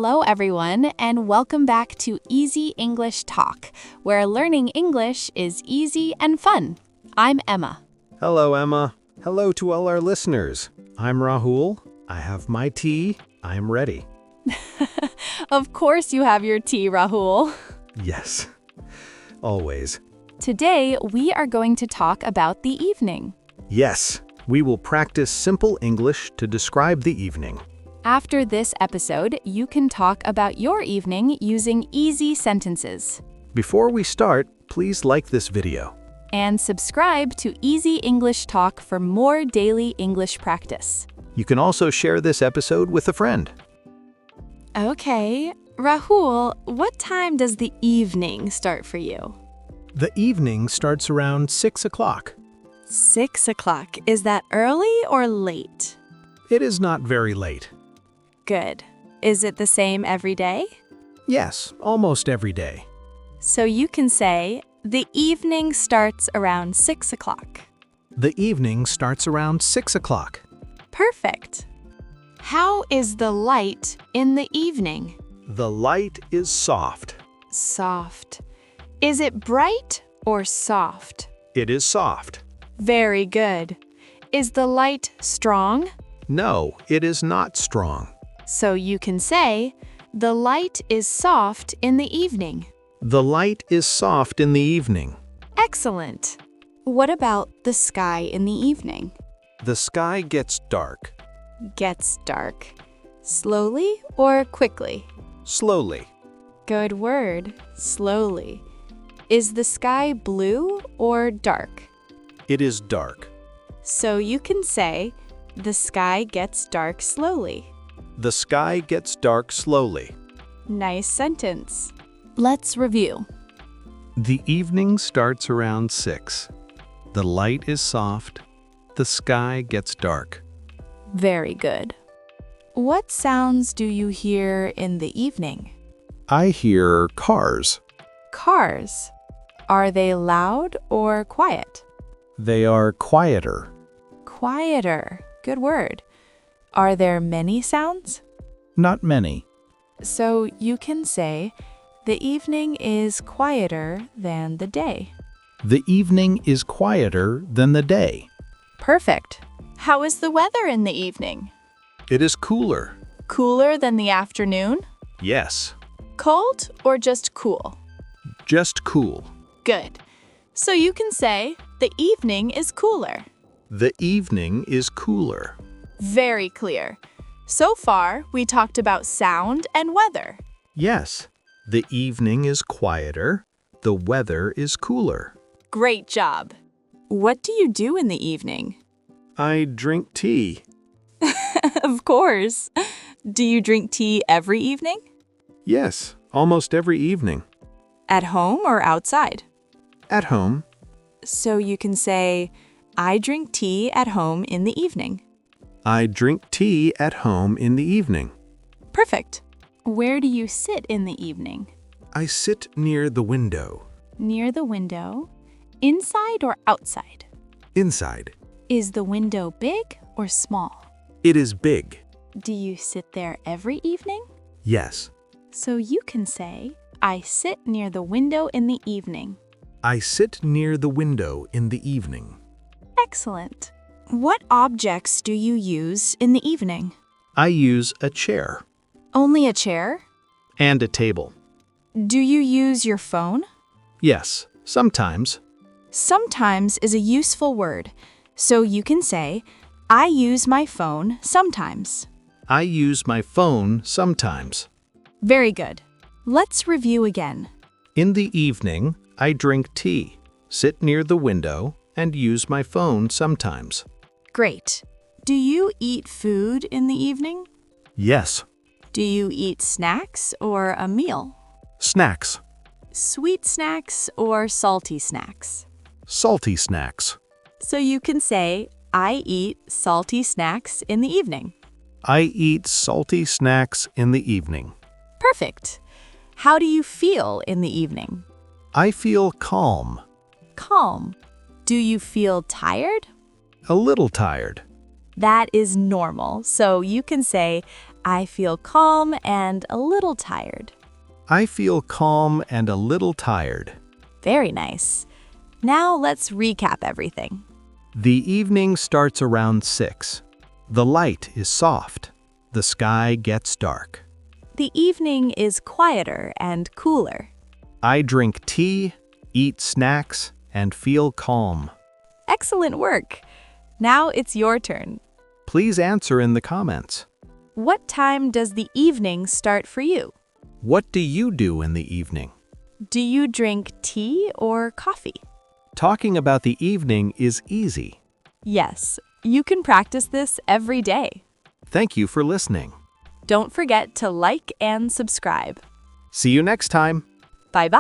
Hello, everyone, and welcome back to Easy English Talk, where learning English is easy and fun. I'm Emma. Hello, Emma. Hello to all our listeners. I'm Rahul. I have my tea. I am ready. Of course you have your tea, Rahul. Yes, always. Today, we are going to talk about the evening. Yes, we will practice simple English to describe the evening. After this episode, you can talk about your evening using easy sentences. Before we start, please like this video. And subscribe to Easy English Talk for more daily English practice. You can also share this episode with a friend. Okay, Rahul, what time does the evening start for you? The evening starts around 6 o'clock. 6 o'clock. Is that early or late? It is not very late. Good. Is it the same every day? Yes, almost every day. So you can say, the evening starts around 6 o'clock. The evening starts around 6 o'clock. Perfect. How is the light in the evening? The light is soft. Soft. Is it bright or soft? It is soft. Very good. Is the light strong? No, it is not strong. So you can say, the light is soft in the evening. The light is soft in the evening. Excellent. What about the sky in the evening? The sky gets dark. Gets dark. Slowly or quickly? Slowly. Good word. Slowly. Is the sky blue or dark? It is dark. So you can say, the sky gets dark slowly. The sky gets dark slowly. Nice sentence. Let's review. The evening starts around 6. The light is soft. The sky gets dark. Very good. What sounds do you hear in the evening? I hear cars. Cars. Are they loud or quiet? They are quieter. Quieter. Good word. Are there many sounds? Not many. So you can say, the evening is quieter than the day. The evening is quieter than the day. Perfect. How is the weather in the evening? It is cooler. Cooler than the afternoon? Yes. Cold or just cool? Just cool. Good. So you can say, the evening is cooler. The evening is cooler. Very clear. So far, we talked about sound and weather. Yes. The evening is quieter. The weather is cooler. Great job. What do you do in the evening? I drink tea. Of course. Do you drink tea every evening? Yes, almost every evening. At home or outside? At home. So you can say, I drink tea at home in the evening. I drink tea at home in the evening. Perfect. Where do you sit in the evening? I sit near the window. Near the window. Inside or outside? Inside. Is the window big or small? It is big. Do you sit there every evening? Yes. So you can say, I sit near the window in the evening. I sit near the window in the evening. Excellent. What objects do you use in the evening? I use a chair. Only a chair? And a table. Do you use your phone? Yes, sometimes. Sometimes is a useful word, so you can say, I use my phone sometimes. I use my phone sometimes. Very good. Let's review again. In the evening, I drink tea, sit near the window, and use my phone sometimes. Great. Do you eat food in the evening? Yes. Do you eat snacks or a meal? Snacks. Sweet snacks or salty snacks? Salty snacks. So you can say, I eat salty snacks in the evening. I eat salty snacks in the evening. Perfect. How do you feel in the evening? I feel calm. Calm. Do you feel tired? A little tired. That is normal, so you can say, I feel calm and a little tired. I feel calm and a little tired. Very nice. Now let's recap everything. The evening starts around 6. The light is soft. The sky gets dark. The evening is quieter and cooler. I drink tea, eat snacks, and feel calm. Excellent work. Now it's your turn. Please answer in the comments. What time does the evening start for you? What do you do in the evening? Do you drink tea or coffee? Talking about the evening is easy. Yes, you can practice this every day. Thank you for listening. Don't forget to like and subscribe. See you next time. Bye-bye.